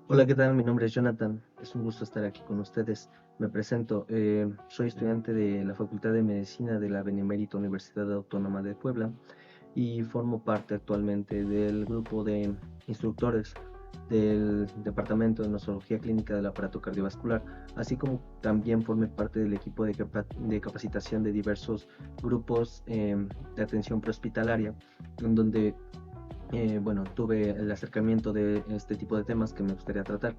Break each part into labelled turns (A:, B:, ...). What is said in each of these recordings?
A: Hola, ¿qué tal? Mi nombre es Jonathan. Es un gusto estar aquí con ustedes. Me presento. Soy estudiante de la Facultad de Medicina de la Benemérita Universidad Autónoma de Puebla y formo parte actualmente del grupo de instructores del Departamento de Nosología Clínica del Aparato Cardiovascular, así como también formé parte del equipo de capacitación de diversos grupos de atención prehospitalaria, en donde bueno, tuve el acercamiento de este tipo de temas que me gustaría tratar.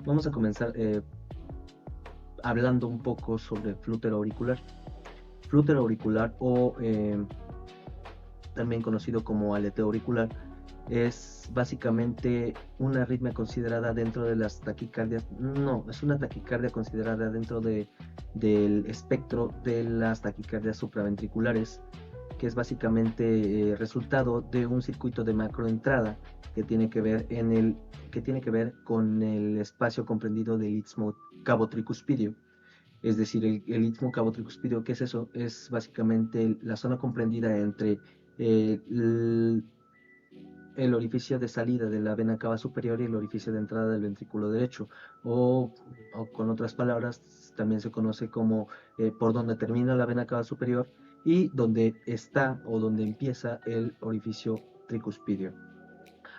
A: Vamos a comenzar hablando un poco sobre flútero auricular. Flútero auricular o también conocido como aleteo auricular es básicamente una arritmia considerada dentro de las taquicardias. No, es una taquicardia considerada dentro del espectro de las taquicardias supraventriculares, que es básicamente resultado de un circuito de macroentrada que tiene que ver que tiene que ver con el espacio comprendido del istmo cabo-tricuspidio. Es decir, el istmo cabo-tricuspidio, ¿qué es eso? Es básicamente la zona comprendida entre eh, el, el orificio de salida de la vena cava superior y el orificio de entrada del ventrículo derecho, o con otras palabras, también se conoce como por donde termina la vena cava superior y donde está o donde empieza el orificio tricuspidio.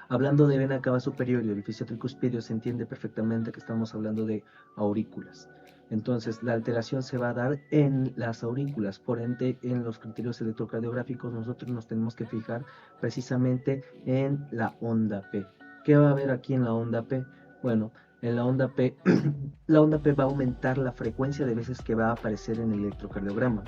A: Hablando de vena cava superior y orificio tricuspidio, se entiende perfectamente que estamos hablando de aurículas. Entonces, la alteración se va a dar en las aurículas. Por ende, en los criterios electrocardiográficos, nosotros nos tenemos que fijar precisamente en la onda P. ¿Qué va a haber aquí en la onda P? Bueno, en la onda P, la onda P va a aumentar la frecuencia de veces que va a aparecer en el electrocardiograma.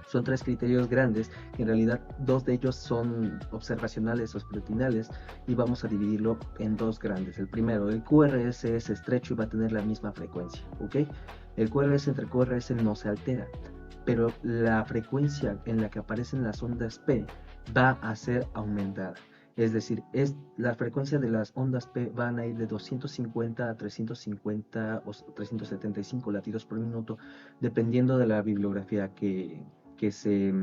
A: Son tres criterios grandes, que en realidad dos de ellos son observacionales o escrutinales, y vamos a dividirlo en dos grandes. El primero, el QRS es estrecho y va a tener la misma frecuencia, ¿ok? El QRS entre QRS no se altera, pero la frecuencia en la que aparecen las ondas P va a ser aumentada. Es decir, la frecuencia de las ondas P van a ir de 250 a 350 o 375 latidos por minuto, dependiendo de la bibliografía que se,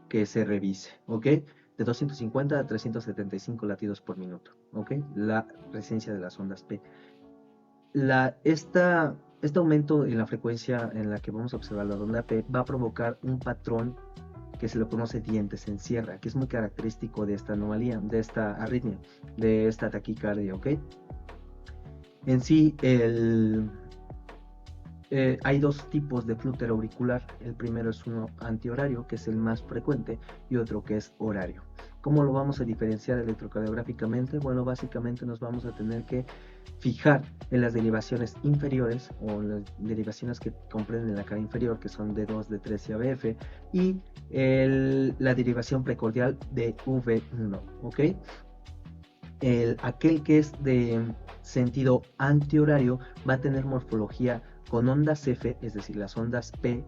A: que se revise, ¿ok? De 250 a 375 latidos por minuto, ¿ok? La presencia de las ondas P. Este aumento en la frecuencia en la que vamos a observar la onda P va a provocar un patrón que se lo conoce dientes en sierra, que es muy característico de esta anomalía, de esta arritmia, de esta taquicardia, ¿ok? En sí, hay dos tipos de flútero auricular. El primero es uno antihorario, que es el más frecuente, y otro que es horario. ¿Cómo lo vamos a diferenciar electrocardiográficamente? Bueno, básicamente nos vamos a tener que fijar en las derivaciones inferiores o las derivaciones que comprenden la cara inferior, que son D2, D3 y ABF, y la derivación precordial de V1, ¿ok? Aquel que es de sentido antihorario va a tener morfología con ondas F, es decir, las ondas P,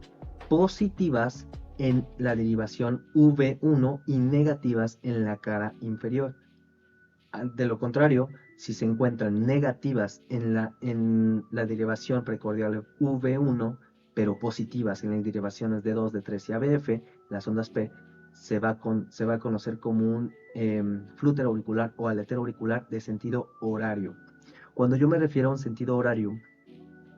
A: positivas en la derivación V1 y negativas en la cara inferior. De lo contrario, si se encuentran negativas en la derivación precordial V1, pero positivas en las derivaciones D2, D3 y ABF, las ondas P, se va a conocer como un flútero auricular o aletero auricular de sentido horario. Cuando yo me refiero a un sentido horario,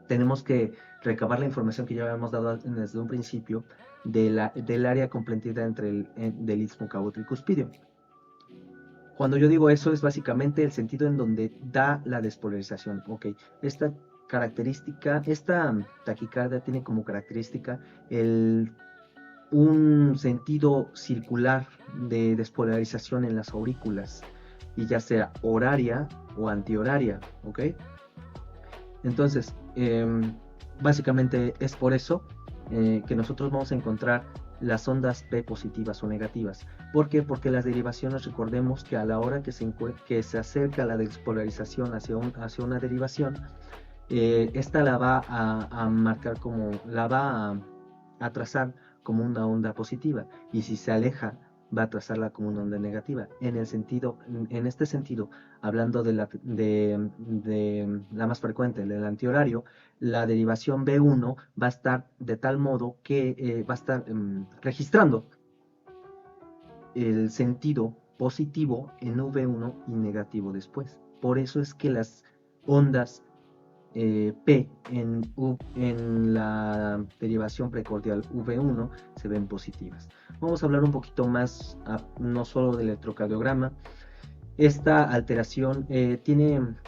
A: tenemos que recabar la información que ya habíamos dado desde un principio del área comprendida entre del istmo cabo-tricuspidio. Cuando yo digo eso es básicamente el sentido en donde da la despolarización. Ok, esta esta taquicardia tiene como característica un sentido circular de despolarización en las aurículas, y ya sea horaria o antihoraria, ¿ok? Entonces, básicamente es por eso que nosotros vamos a encontrar las ondas P positivas o negativas. ¿Por qué? Porque las derivaciones, recordemos que a la hora que se acerca la despolarización hacia una derivación, esta la va a marcar como, a trazar como una onda positiva, y si se aleja va a trazarla como una onda negativa. En este sentido, hablando de la más frecuente, del antihorario, la derivación B1 va a estar de tal modo que va a estar registrando el sentido positivo en V1 y negativo después. Por eso es que las ondas P en la derivación precordial V1 se ven positivas. Vamos a hablar un poquito más, no solo del electrocardiograma. Esta alteración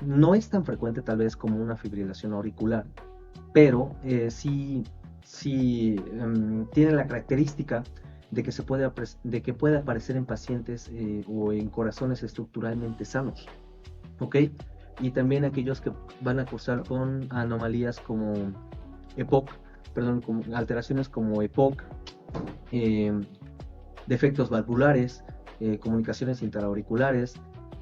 A: no es tan frecuente tal vez como una fibrilación auricular, pero sí tiene la característica de que, de que puede aparecer en pacientes o en corazones estructuralmente sanos, ¿ok? Y también aquellos que van a cursar con anomalías como EPOC, perdón, alteraciones como EPOC, eh, defectos valvulares, comunicaciones interauriculares,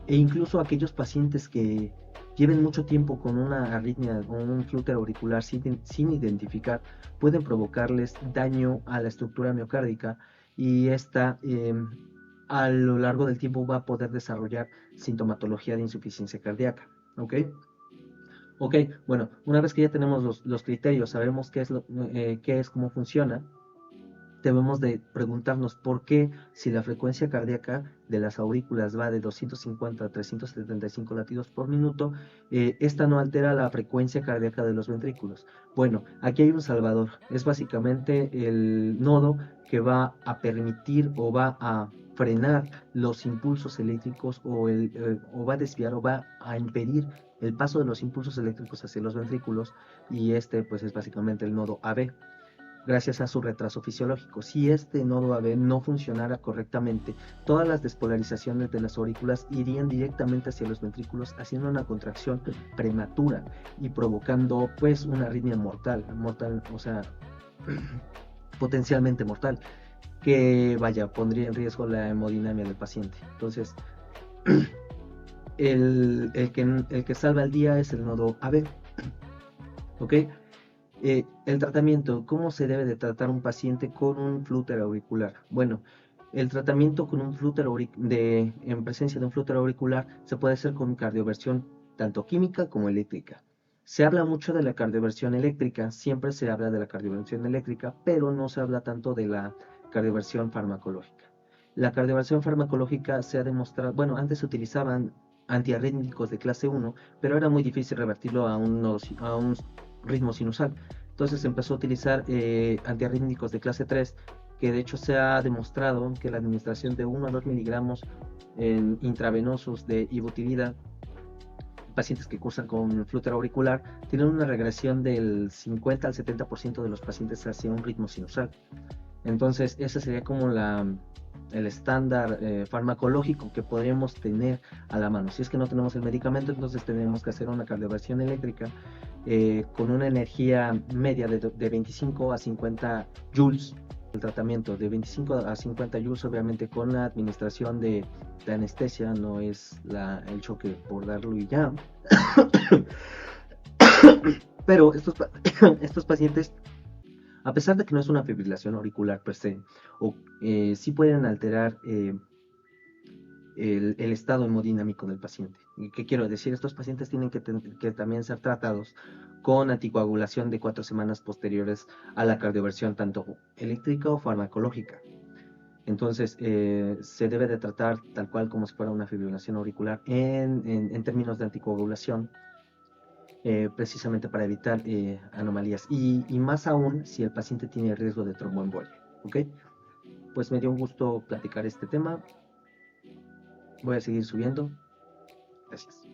A: e incluso aquellos pacientes que lleven mucho tiempo con una arritmia o un flúter auricular sin identificar, pueden provocarles daño a la estructura miocárdica, y esta a lo largo del tiempo va a poder desarrollar sintomatología de insuficiencia cardíaca. ¿Ok? Ok, bueno, una vez que ya tenemos los criterios, sabemos qué es, cómo funciona, debemos de preguntarnos por qué, si la frecuencia cardíaca de las aurículas va de 250 a 375 latidos por minuto, esta no altera la frecuencia cardíaca de los ventrículos. Bueno, aquí hay un salvador, es básicamente el nodo que va a permitir o va a frenar los impulsos eléctricos o va a desviar o va a impedir el paso de los impulsos eléctricos hacia los ventrículos, y este pues es básicamente el nodo AB, gracias a su retraso fisiológico. Si este nodo AB no funcionara correctamente, todas las despolarizaciones de las aurículas irían directamente hacia los ventrículos, haciendo una contracción prematura y provocando pues una arritmia mortal, o sea, potencialmente mortal, que vaya, pondría en riesgo la hemodinamia del paciente. Entonces, el que salva el día es el nodo AB, ¿ok? El tratamiento, ¿cómo se debe de tratar un paciente con un flúter auricular? Bueno, el tratamiento con un flúter en presencia de un flúter auricular se puede hacer con cardioversión tanto química como eléctrica. Se habla mucho de la cardioversión eléctrica, siempre se habla de la cardioversión eléctrica, pero no se habla tanto de la cardioversión farmacológica. La cardioversión farmacológica se ha demostrado, bueno, antes se utilizaban antiarrítmicos de clase 1, pero era muy difícil revertirlo a un ritmo sinusal. Entonces se empezó a utilizar antiarrítmicos de clase 3, que de hecho se ha demostrado que la administración de 1 a 2 miligramos intravenosos de ibutilida, pacientes que cursan con flúter auricular, tienen una regresión del 50 al 70% de los pacientes hacia un ritmo sinusal. Entonces, ese sería como el estándar farmacológico que podríamos tener a la mano. Si es que no tenemos el medicamento, entonces tenemos que hacer una cardioversión eléctrica con una energía media de 25 a 50 joules. El tratamiento de 25 a 50 joules, obviamente con la administración de anestesia, no es el choque por darlo y ya. Pero estos pacientes, a pesar de que no es una fibrilación auricular per se, sí pueden alterar el estado hemodinámico del paciente. ¿Y qué quiero decir? Estos pacientes tienen que también ser tratados con anticoagulación de 4 semanas posteriores a la cardioversión, tanto eléctrica o farmacológica. Entonces, se debe de tratar tal cual como si fuera una fibrilación auricular en términos de anticoagulación, precisamente para evitar anomalías. Y más aún si el paciente tiene riesgo de tromboembolia. ¿Ok? Pues me dio un gusto platicar este tema. Voy a seguir subiendo. Gracias.